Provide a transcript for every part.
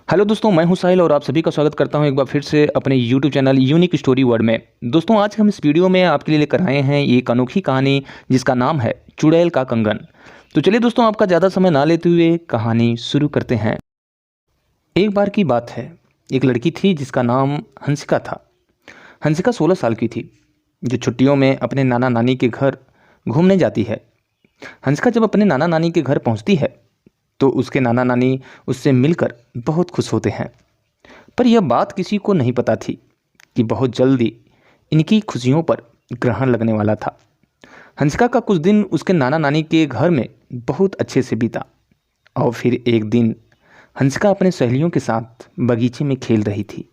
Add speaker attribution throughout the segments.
Speaker 1: Hello दोस्तों, मैं हूं साहिल और आप सभी का स्वागत करता हूं एक बार फिर से अपने YouTube channel unique story world में। दोस्तों, आज हम इस वीडियो में आपके लिए लेकर आए हैं एक अनोखी कहानी जिसका नाम है चुड़ैल का कंगन। तो चलिए दोस्तों, आपका ज़्यादा समय ना लेते हुए कहानी शुरू करते हैं। एक बार की बात है, एक लड़की थी जिसका नाम हंसिका था। हंसिका 16 साल की थी, जो छुट्टियों में अपने नाना नानी के घर घूमने जाती है। हंसिका जब अपने नाना नानी के घर पहुंचती है तो उसके नाना नानी उससे मिलकर बहुत खुश होते हैं। पर यह बात किसी को नहीं पता थी कि बहुत जल्दी इनकी खुशियों पर ग्रहण लगने वाला था। हंसिका का कुछ दिन उसके नाना नानी के घर में बहुत अच्छे से बीता और फिर एक दिन हंसिका अपने सहेलियों के साथ बगीचे में खेल रही थी।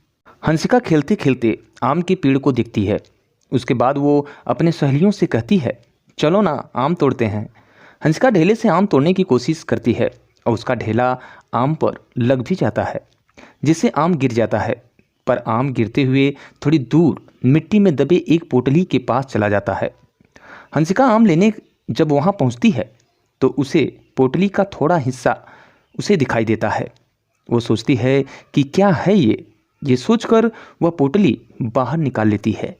Speaker 1: हंसिका खेलते खेलते आम के पेड़ को देखती है। उसके बाद वो अपने सहेलियों से कहती है, चलो ना आम तोड़ते हैं। हंसिका ढेले से आम तोड़ने की कोशिश करती है और उसका ढेला आम पर लग भी जाता है, जिससे आम गिर जाता है। पर आम गिरते हुए थोड़ी दूर मिट्टी में दबे एक पोटली के पास चला जाता है। हंसिका आम लेने जब वहाँ पहुँचती है तो उसे पोटली का थोड़ा हिस्सा उसे दिखाई देता है। वो सोचती है कि क्या है ये सोचकर वह पोटली बाहर निकाल लेती है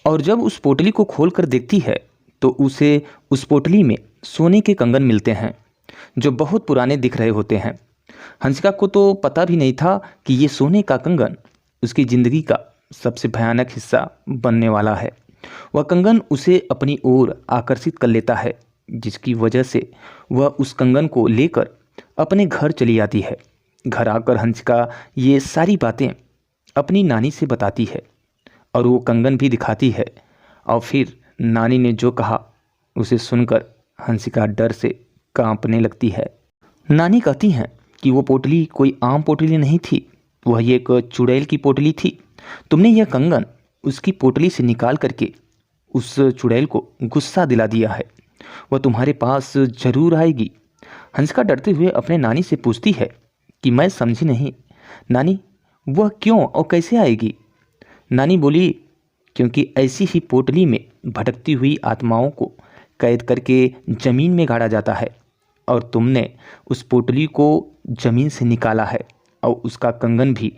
Speaker 1: और जब उस पोटली को खोलकर देखती है तो उसे उस पोटली में सोने के कंगन मिलते हैं, जो बहुत पुराने दिख रहे होते हैं। हंसिका को तो पता भी नहीं था कि ये सोने का कंगन उसकी ज़िंदगी का सबसे भयानक हिस्सा बनने वाला है। वह कंगन उसे अपनी ओर आकर्षित कर लेता है, जिसकी वजह से वह उस कंगन को लेकर अपने घर चली आती है। घर आकर हंसिका ये सारी बातें अपनी नानी से बताती है और वो कंगन भी दिखाती है। और फिर नानी ने जो कहा उसे सुनकर हंसिका डर से कांपने लगती है। नानी कहती हैं कि वो पोटली कोई आम पोटली नहीं थी, वह एक चुड़ैल की पोटली थी। तुमने यह कंगन उसकी पोटली से निकाल करके उस चुड़ैल को गुस्सा दिला दिया है। वह तुम्हारे पास जरूर आएगी। हंसिका डरते हुए अपने नानी से पूछती है कि मैं समझी नहीं नानी, वह क्यों और कैसे आएगी? नानी बोली, क्योंकि ऐसी ही पोटली में भटकती हुई आत्माओं को कैद करके ज़मीन में गाड़ा जाता है और तुमने उस पोटली को ज़मीन से निकाला है और उसका कंगन भी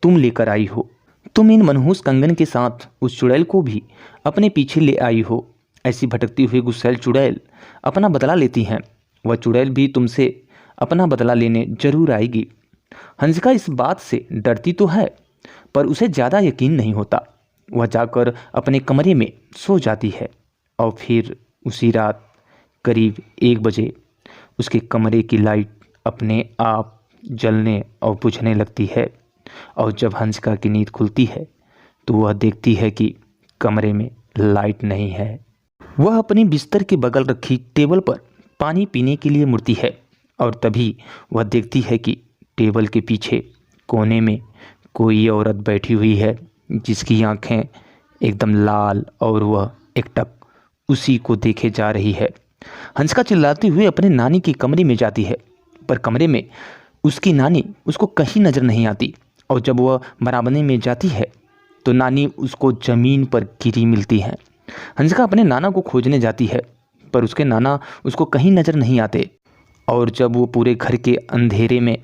Speaker 1: तुम लेकर आई हो। तुम इन मनहूस कंगन के साथ उस चुड़ैल को भी अपने पीछे ले आई हो। ऐसी भटकती हुई गुस्सैल चुड़ैल अपना बदला लेती हैं। वह चुड़ैल भी तुमसे अपना बदला लेने जरूर आएगी। हंसिका इस बात से डरती तो है, पर उसे ज़्यादा यकीन नहीं होता। वह जाकर अपने कमरे में सो जाती है और फिर उसी रात करीब 1 बजे उसके कमरे की लाइट अपने आप जलने और बुझने लगती है। और जब हंसिका की नींद खुलती है तो वह देखती है कि कमरे में लाइट नहीं है। वह अपनी बिस्तर के बगल रखी टेबल पर पानी पीने के लिए मुड़ती है और तभी वह देखती है कि टेबल के पीछे कोने में कोई औरत बैठी हुई है, जिसकी आंखें एकदम लाल और वह एकटक उसी को देखे जा रही है। हंसिका चिल्लाती हुए अपने नानी के कमरे में जाती है, पर कमरे में उसकी नानी उसको कहीं नज़र नहीं आती। और जब वह बरामदे में जाती है तो नानी उसको ज़मीन पर गिरी मिलती है। हंसिका अपने नाना को खोजने जाती है, पर उसके नाना उसको कहीं नज़र नहीं आते। और जब वो पूरे घर के अंधेरे में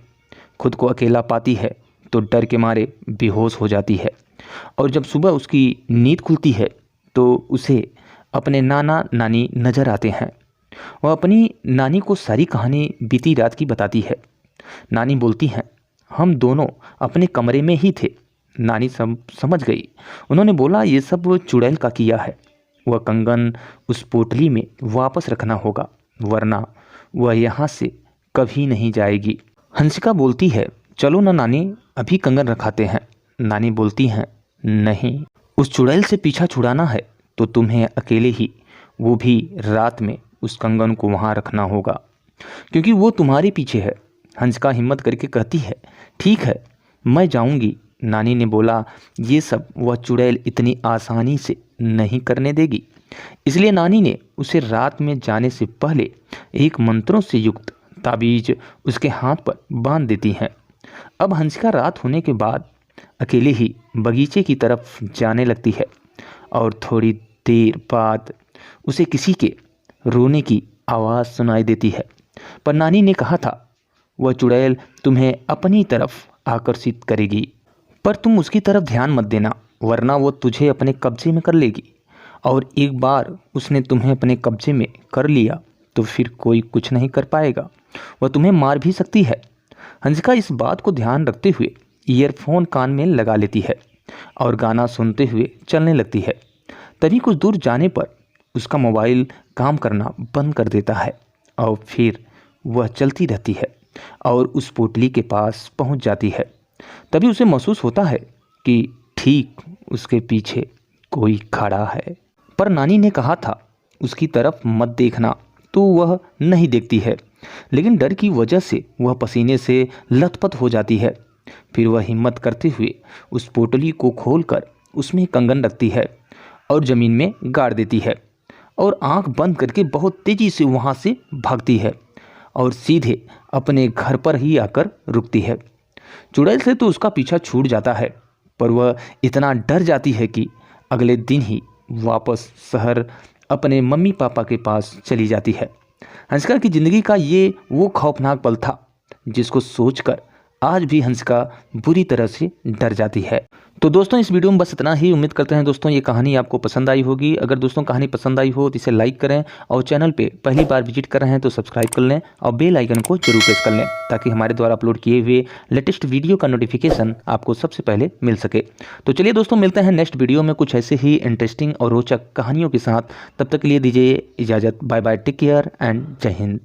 Speaker 1: खुद को अकेला पाती है तो डर के मारे बेहोश हो जाती है। और जब सुबह उसकी नींद खुलती है तो उसे अपने नाना नानी नज़र आते हैं। वह अपनी नानी को सारी कहानी बीती रात की बताती है। नानी बोलती हैं, हम दोनों अपने कमरे में ही थे। नानी समझ गई। उन्होंने बोला, ये सब चुड़ैल का किया है। वह कंगन उस पोटली में वापस रखना होगा, वरना वह यहाँ से कभी नहीं जाएगी। हंसिका बोलती है, चलो ना नानी, अभी कंगन रखाते हैं। नानी बोलती हैं, नहीं, उस चुड़ैल से पीछा छुड़ाना है तो तुम्हें अकेले ही, वो भी रात में, उस कंगन को वहाँ रखना होगा, क्योंकि वो तुम्हारे पीछे है। हंसिका हिम्मत करके कहती है, ठीक है, मैं जाऊंगी। नानी ने बोला, ये सब वह चुड़ैल इतनी आसानी से नहीं करने देगी। इसलिए नानी ने उसे रात में जाने से पहले एक मंत्रों से युक्त ताबीज उसके हाथ पर बांध देती हैं। अब हंसिका रात होने के बाद अकेले ही बगीचे की तरफ जाने लगती है और थोड़ी देर बाद उसे किसी के रोने की आवाज़ सुनाई देती है। पर नानी ने कहा था, वह चुड़ैल तुम्हें अपनी तरफ आकर्षित करेगी। पर तुम उसकी तरफ ध्यान मत देना, वरना वो तुझे अपने कब्जे में कर लेगी। और एक बार उसने तुम्हें अपने कब्जे में कर लिया तो फिर कोई कुछ नहीं कर पाएगा, वह तुम्हें मार भी सकती है। हंसिका इस बात को ध्यान रखते हुए ईयरफोन कान में लगा लेती है और गाना सुनते हुए चलने लगती है। तभी कुछ दूर जाने पर उसका मोबाइल काम करना बंद कर देता है और फिर वह चलती रहती है और उस पोटली के पास पहुंच जाती है। तभी उसे महसूस होता है कि ठीक उसके पीछे कोई खड़ा है। पर नानी ने कहा था उसकी तरफ मत देखना, तो वह नहीं देखती है, लेकिन डर की वजह से वह पसीने से लथपथ हो जाती है। फिर वह हिम्मत करते हुए उस पोटली को खोलकर उसमें कंगन रखती है और ज़मीन में गाड़ देती है और आंख बंद करके बहुत तेज़ी से वहाँ से भागती है और सीधे अपने घर पर ही आकर रुकती है। चुड़ैल से तो उसका पीछा छूट जाता है, पर वह इतना डर जाती है कि अगले दिन ही वापस शहर अपने मम्मी पापा के पास चली जाती है। हंसिका की ज़िंदगी का ये वो खौफनाक पल था जिसको सोचकर आज भी हंसिका बुरी तरह से डर जाती है। तो दोस्तों इस वीडियो में बस इतना ही। उम्मीद करते हैं दोस्तों ये कहानी आपको पसंद आई होगी। अगर दोस्तों कहानी पसंद आई हो तो इसे लाइक करें और चैनल पे पहली बार विजिट कर रहे हैं तो सब्सक्राइब कर लें और बेल आइकन को जरूर प्रेस कर लें, ताकि हमारे द्वारा अपलोड किए हुए लेटेस्ट वीडियो का नोटिफिकेशन आपको सबसे पहले मिल सके। तो चलिए दोस्तों मिलते हैं नेक्स्ट वीडियो में कुछ ऐसे ही इंटरेस्टिंग और रोचक कहानियों के साथ। तब तक के लिए दीजिए इजाज़त। Bye bye, take care and Jai Hind.